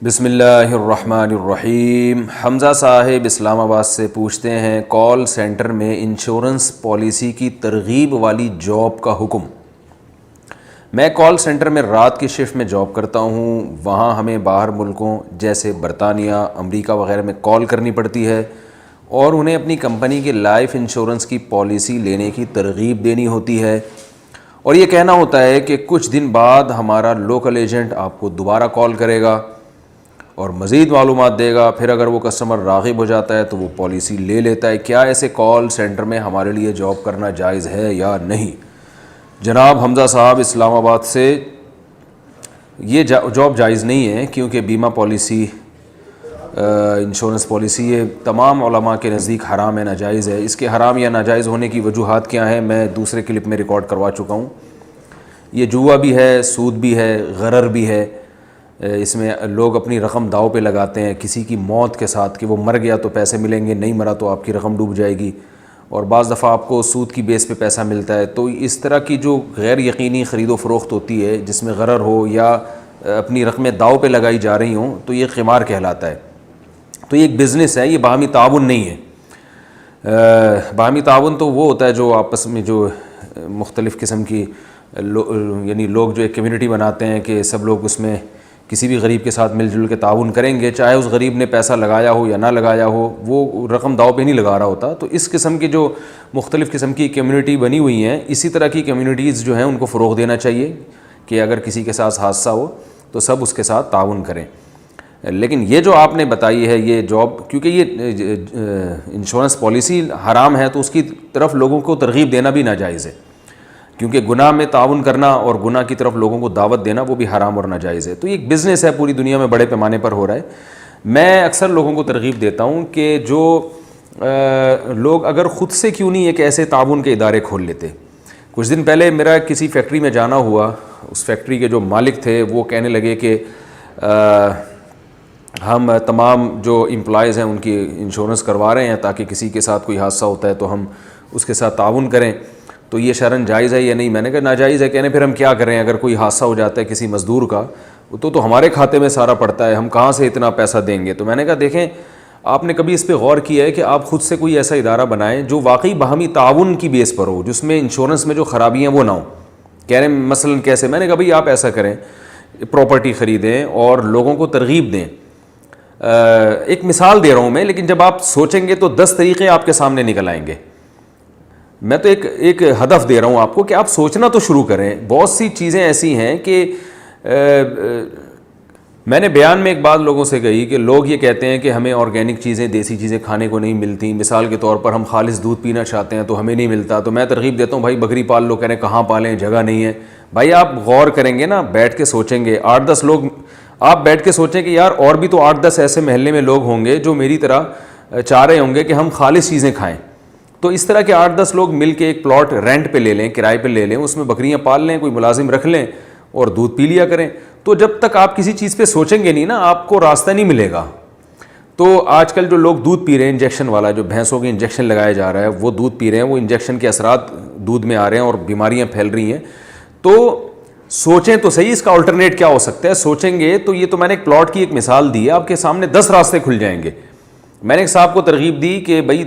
بسم اللہ الرحمن الرحیم۔ حمزہ صاحب اسلام آباد سے پوچھتے ہیں، کال سینٹر میں انشورنس پالیسی کی ترغیب والی جاب کا حکم۔ میں کال سینٹر میں رات کی شفٹ میں جاب کرتا ہوں، وہاں ہمیں باہر ملکوں جیسے برطانیہ، امریکہ وغیرہ میں کال کرنی پڑتی ہے اور انہیں اپنی کمپنی کے لائف انشورنس کی پالیسی لینے کی ترغیب دینی ہوتی ہے، اور یہ کہنا ہوتا ہے کہ کچھ دن بعد ہمارا لوکل ایجنٹ آپ کو دوبارہ کال کرے گا اور مزید معلومات دے گا، پھر اگر وہ کسٹمر راغب ہو جاتا ہے تو وہ پالیسی لے لیتا ہے۔ کیا ایسے کال سینٹر میں ہمارے لیے جاب کرنا جائز ہے یا نہیں؟ جناب حمزہ صاحب اسلام آباد سے، یہ جاب جائز نہیں ہے، کیونکہ بیمہ پالیسی، انشورنس پالیسی، یہ تمام علماء کے نزدیک حرام ہے، ناجائز ہے۔ اس کے حرام یا ناجائز ہونے کی وجوہات کیا ہیں، میں دوسرے کلپ میں ریکارڈ کروا چکا ہوں۔ یہ جوا بھی ہے، سود بھی ہے، غرر بھی ہے، اس میں لوگ اپنی رقم داؤ پہ لگاتے ہیں کسی کی موت کے ساتھ، کہ وہ مر گیا تو پیسے ملیں گے، نہیں مرا تو آپ کی رقم ڈوب جائے گی، اور بعض دفعہ آپ کو سود کی بیس پہ پیسہ ملتا ہے۔ تو اس طرح کی جو غیر یقینی خرید و فروخت ہوتی ہے جس میں غرر ہو یا اپنی رقمیں داؤ پہ لگائی جا رہی ہوں، تو یہ قمار کہلاتا ہے۔ تو یہ ایک بزنس ہے، یہ باہمی تعاون نہیں ہے۔ باہمی تعاون تو وہ ہوتا ہے جو آپس میں جو مختلف قسم کی یعنی لوگ جو ایک کمیونٹی بناتے ہیں کہ سب لوگ اس میں کسی بھی غریب کے ساتھ مل جل کے تعاون کریں گے، چاہے اس غریب نے پیسہ لگایا ہو یا نہ لگایا ہو، وہ رقم داؤ پہ نہیں لگا رہا ہوتا۔ تو اس قسم کی جو مختلف قسم کی کمیونٹی بنی ہوئی ہیں، اسی طرح کی کمیونٹیز جو ہیں ان کو فروغ دینا چاہیے کہ اگر کسی کے ساتھ حادثہ ہو تو سب اس کے ساتھ تعاون کریں۔ لیکن یہ جو آپ نے بتائی ہے یہ جاب، کیونکہ یہ انشورنس پالیسی حرام ہے تو اس کی طرف لوگوں کو ترغیب دینا بھی ناجائز ہے، کیونکہ گناہ میں تعاون کرنا اور گناہ کی طرف لوگوں کو دعوت دینا وہ بھی حرام اور ناجائز ہے۔ تو یہ ایک بزنس ہے، پوری دنیا میں بڑے پیمانے پر ہو رہا ہے۔ میں اکثر لوگوں کو ترغیب دیتا ہوں کہ جو لوگ اگر خود سے کیوں نہیں ایک ایسے تعاون کے ادارے کھول لیتے۔ کچھ دن پہلے میرا کسی فیکٹری میں جانا ہوا، اس فیکٹری کے جو مالک تھے وہ کہنے لگے کہ ہم تمام جو امپلائیز ہیں ان کی انشورنس کروا رہے ہیں تاکہ کسی کے ساتھ کوئی حادثہ ہوتا ہے تو ہم اس کے ساتھ تعاون کریں، تو یہ شرعاً جائز ہے یا نہیں؟ میں نے کہا ناجائز ہے۔ کہنے پھر ہم کیا کریں، اگر کوئی حادثہ ہو جاتا ہے کسی مزدور کا تو ہمارے کھاتے میں سارا پڑتا ہے، ہم کہاں سے اتنا پیسہ دیں گے؟ تو میں نے کہا دیکھیں، آپ نے کبھی اس پہ غور کیا ہے کہ آپ خود سے کوئی ایسا ادارہ بنائیں جو واقعی باہمی تعاون کی بیس پر ہو، جس میں انشورنس میں جو خرابیاں وہ نہ ہوں؟ کہہ رہے ہیں مثلاً کیسے؟ میں نے کہا بھئی آپ ایسا کریں، پراپرٹی خریدیں اور لوگوں کو ترغیب دیں۔ ایک مثال دے رہا ہوں میں، لیکن جب آپ سوچیں گے تو 10 طریقے آپ کے سامنے نکل آئیں گے۔ میں تو ایک ہدف دے رہا ہوں آپ کو کہ آپ سوچنا تو شروع کریں۔ بہت سی چیزیں ایسی ہیں کہ میں نے بیان میں ایک بات لوگوں سے کہی کہ لوگ یہ کہتے ہیں کہ ہمیں آرگینک چیزیں، دیسی چیزیں کھانے کو نہیں ملتی۔ مثال کے طور پر ہم خالص دودھ پینا چاہتے ہیں تو ہمیں نہیں ملتا، تو میں ترغیب دیتا ہوں بھائی بکری پال لو۔ کہہ رہے ہیں کہاں پالیں، جگہ نہیں ہے۔ بھائی آپ غور کریں گے نا، بیٹھ کے سوچیں گے، 8-10 لوگ آپ بیٹھ کے سوچیں کہ یار اور بھی تو 8-10 ایسے محلے میں لوگ ہوں گے جو میری طرح چاہ رہے ہوں گے کہ ہم خالص چیزیں کھائیں۔ تو اس طرح کے 8-10 لوگ مل کے ایک پلاٹ رینٹ پہ لے لیں، کرائے پہ لے لیں، اس میں بکریاں پال لیں، کوئی ملازم رکھ لیں اور دودھ پی لیا کریں۔ تو جب تک آپ کسی چیز پہ سوچیں گے نہیں نا، آپ کو راستہ نہیں ملے گا۔ تو آج کل جو لوگ دودھ پی رہے ہیں انجیکشن والا، جو بھینسوں کے انجیکشن لگایا جا رہا ہے، وہ دودھ پی رہے ہیں، وہ انجیکشن کے اثرات دودھ میں آ رہے ہیں اور بیماریاں پھیل رہی ہیں۔ تو سوچیں تو صحیح اس کا الٹرنیٹ کیا ہو سکتا ہے۔ سوچیں گے تو یہ تو میں نے ایک پلاٹ کی ایک مثال دی ہے، آپ کے سامنے 10 راستے کھل جائیں گے۔ میں نے ایک صاحب کو ترغیب دی کہ بھائی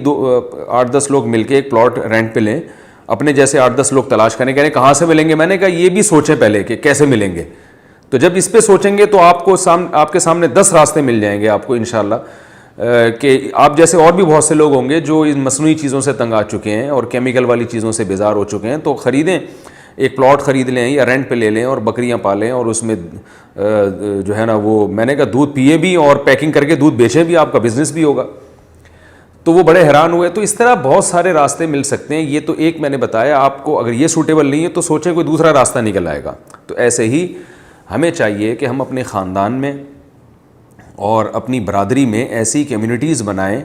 8-10 لوگ مل کے ایک پلاٹ رینٹ پہ لیں، اپنے جیسے 8-10 لوگ تلاش کریں۔ کہنے کہاں سے ملیں گے؟ میں نے کہا یہ بھی سوچیں پہلے کہ کیسے ملیں گے۔ تو جب اس پہ سوچیں گے تو آپ کے سامنے 10 راستے مل جائیں گے آپ کو انشاءاللہ، کہ آپ جیسے اور بھی بہت سے لوگ ہوں گے جو ان مصنوعی چیزوں سے تنگ آ چکے ہیں اور کیمیکل والی چیزوں سے بیزار ہو چکے ہیں۔ تو خریدیں، ایک پلاٹ خرید لیں یا رینٹ پہ لے لیں اور بکریاں پالیں، اور اس میں جو ہے نا وہ میں نے کہا دودھ پیے بھی اور پیکنگ کر کے دودھ بیچیں بھی، آپ کا بزنس بھی ہوگا۔ تو وہ بڑے حیران ہوئے۔ تو اس طرح بہت سارے راستے مل سکتے ہیں، یہ تو ایک میں نے بتایا آپ کو۔ اگر یہ سوٹیبل نہیں ہے تو سوچیں کوئی دوسرا راستہ نکل آئے گا۔ تو ایسے ہی ہمیں چاہیے کہ ہم اپنے خاندان میں اور اپنی برادری میں ایسی کمیونٹیز بنائیں،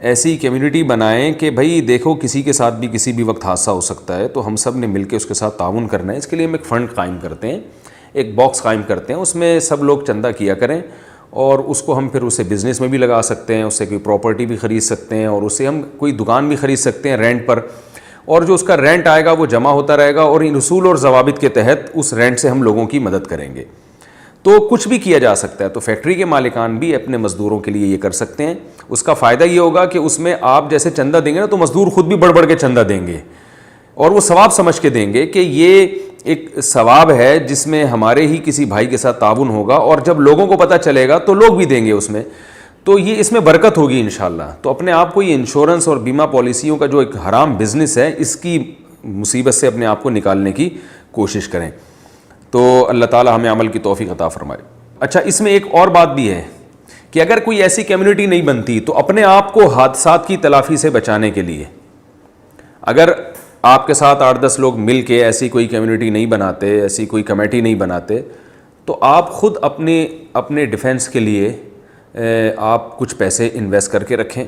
ایسی کمیونٹی بنائیں کہ بھائی دیکھو کسی کے ساتھ بھی کسی بھی وقت حادثہ ہو سکتا ہے، تو ہم سب نے مل کے اس کے ساتھ تعاون کرنا ہے۔ اس کے لیے ہم ایک فنڈ قائم کرتے ہیں، ایک باکس قائم کرتے ہیں، اس میں سب لوگ چندہ کیا کریں، اور اس کو ہم پھر اسے بزنس میں بھی لگا سکتے ہیں، اس سے کوئی پراپرٹی بھی خرید سکتے ہیں، اور اس سے ہم کوئی دکان بھی خرید سکتے ہیں رینٹ پر، اور جو اس کا رینٹ آئے گا وہ جمع ہوتا رہے گا، اور ان اصول اور ضوابط کے تحت اس رینٹ سے ہم لوگوں کی مدد کریں گے۔ تو کچھ بھی کیا جا سکتا ہے. تو فیکٹری کے مالکان بھی اپنے مزدوروں کے لیے یہ کر سکتے ہیں. اس کا فائدہ یہ ہوگا کہ اس میں آپ جیسے چندہ دیں گے نا تو مزدور خود بھی بڑھ بڑھ کے چندہ دیں گے, اور وہ ثواب سمجھ کے دیں گے کہ یہ ایک ثواب ہے جس میں ہمارے ہی کسی بھائی کے ساتھ تعاون ہوگا, اور جب لوگوں کو پتہ چلے گا تو لوگ بھی دیں گے اس میں, تو یہ اس میں برکت ہوگی انشاءاللہ. تو اپنے آپ کو یہ انشورنس اور بیمہ پالیسیوں کا جو ایک حرام بزنس ہے, اس کی مصیبت سے اپنے آپ کو نکالنے کی کوشش کریں. تو اللہ تعالی ہمیں عمل کی توفیق عطا فرمائے. اچھا, اس میں ایک اور بات بھی ہے کہ اگر کوئی ایسی کمیونٹی نہیں بنتی تو اپنے آپ کو حادثات کی تلافی سے بچانے کے لیے, اگر آپ کے ساتھ 8-10 لوگ مل کے ایسی کوئی کمیونٹی نہیں بناتے, ایسی کوئی کمیٹی نہیں بناتے, تو آپ خود اپنے ڈیفنس کے لیے آپ کچھ پیسے انویسٹ کر کے رکھیں,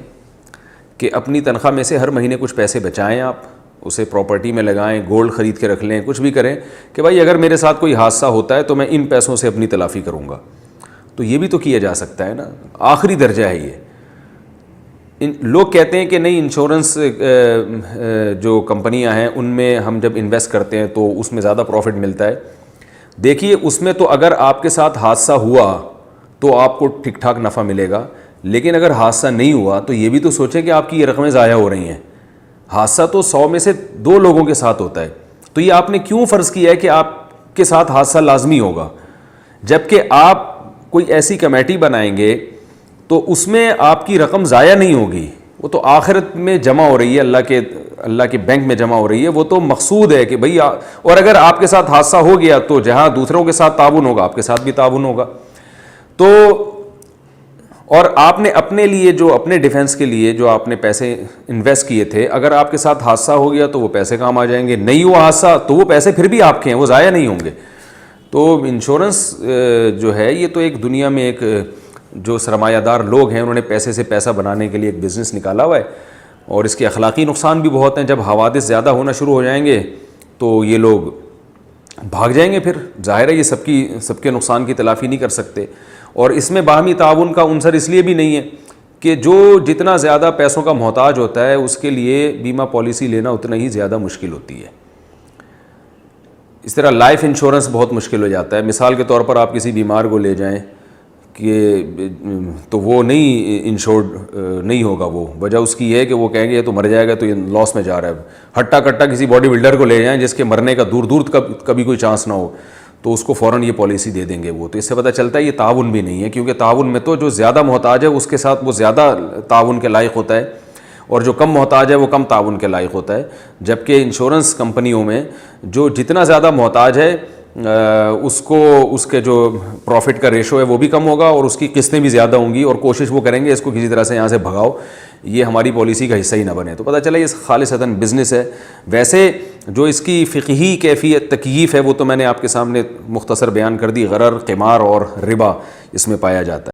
کہ اپنی تنخواہ میں سے ہر مہینے کچھ پیسے بچائیں, آپ اسے پراپرٹی میں لگائیں, گولڈ خرید کے رکھ لیں, کچھ بھی کریں کہ بھائی اگر میرے ساتھ کوئی حادثہ ہوتا ہے تو میں ان پیسوں سے اپنی تلافی کروں گا. تو یہ بھی تو کیا جا سکتا ہے نا, آخری درجہ ہے یہ. لوگ کہتے ہیں کہ نہیں, انشورنس جو کمپنیاں ہیں ان میں ہم جب انویسٹ کرتے ہیں تو اس میں زیادہ پروفٹ ملتا ہے. دیکھیے, اس میں تو اگر آپ کے ساتھ حادثہ ہوا تو آپ کو ٹھیک ٹھاک نفع ملے گا, لیکن اگر حادثہ نہیں ہوا تو یہ بھی تو سوچیں کہ آپ کی یہ رقمیں ضائع ہو رہی ہیں. حادثہ تو 100 میں سے 2 لوگوں کے ساتھ ہوتا ہے, تو یہ آپ نے کیوں فرض کیا ہے کہ آپ کے ساتھ حادثہ لازمی ہوگا, جبکہ آپ کوئی ایسی کمیٹی بنائیں گے تو اس میں آپ کی رقم ضائع نہیں ہوگی, وہ تو آخرت میں جمع ہو رہی ہے, اللہ کے بینک میں جمع ہو رہی ہے. وہ تو مقصود ہے کہ بھئی, اور اگر آپ کے ساتھ حادثہ ہو گیا تو جہاں دوسروں کے ساتھ تعاون ہوگا آپ کے ساتھ بھی تعاون ہوگا. تو اور آپ نے اپنے لیے جو اپنے ڈیفنس کے لیے جو آپ نے پیسے انویسٹ کیے تھے, اگر آپ کے ساتھ حادثہ ہو گیا تو وہ پیسے کام آ جائیں گے, نہیں ہوا حادثہ تو وہ پیسے پھر بھی آپ کے ہیں, وہ ضائع نہیں ہوں گے. تو انشورنس جو ہے یہ تو ایک دنیا میں ایک جو سرمایہ دار لوگ ہیں انہوں نے پیسے سے پیسہ بنانے کے لیے ایک بزنس نکالا ہوا ہے, اور اس کے اخلاقی نقصان بھی بہت ہیں. جب حوادث زیادہ ہونا شروع ہو جائیں گے تو یہ لوگ بھاگ جائیں گے, پھر ظاہر ہے یہ سب کے نقصان کی تلافی نہیں کر سکتے. اور اس میں باہمی تعاون کا عنصر اس لیے بھی نہیں ہے کہ جو جتنا زیادہ پیسوں کا محتاج ہوتا ہے اس کے لیے بیمہ پالیسی لینا اتنا ہی زیادہ مشکل ہوتی ہے. اس طرح لائف انشورنس بہت مشکل ہو جاتا ہے. مثال کے طور پر آپ کسی بیمار کو لے جائیں کہ تو وہ نہیں انشورڈ نہیں ہوگا. وہ وجہ اس کی ہے کہ وہ کہیں گے یہ تو مر جائے گا تو یہ لاس میں جا رہا ہے. ہٹا کٹا کسی باڈی بلڈر کو لے جائیں جس کے مرنے کا دور دور کبھی کوئی چانس نہ ہو, تو اس کو فوراً یہ پالیسی دے دیں گے. وہ تو اس سے پتہ چلتا ہے یہ تعاون بھی نہیں ہے, کیونکہ تعاون میں تو جو زیادہ محتاج ہے اس کے ساتھ وہ زیادہ تعاون کے لائق ہوتا ہے, اور جو کم محتاج ہے وہ کم تعاون کے لائق ہوتا ہے. جبکہ انشورنس کمپنیوں میں جو جتنا زیادہ محتاج ہے اس کے جو پروفٹ کا ریشو ہے وہ بھی کم ہوگا, اور اس کی قسطیں بھی زیادہ ہوں گی, اور کوشش وہ کریں گے اس کو کسی طرح سے یہاں سے بھگاؤ, یہ ہماری پالیسی کا حصہ ہی نہ بنے. تو پتہ چلا یہ خالصتاً بزنس ہے. ویسے جو اس کی فقہی کیفیت تکییف ہے وہ تو میں نے آپ کے سامنے مختصر بیان کر دی. غرر, قمار اور ربا اس میں پایا جاتا ہے.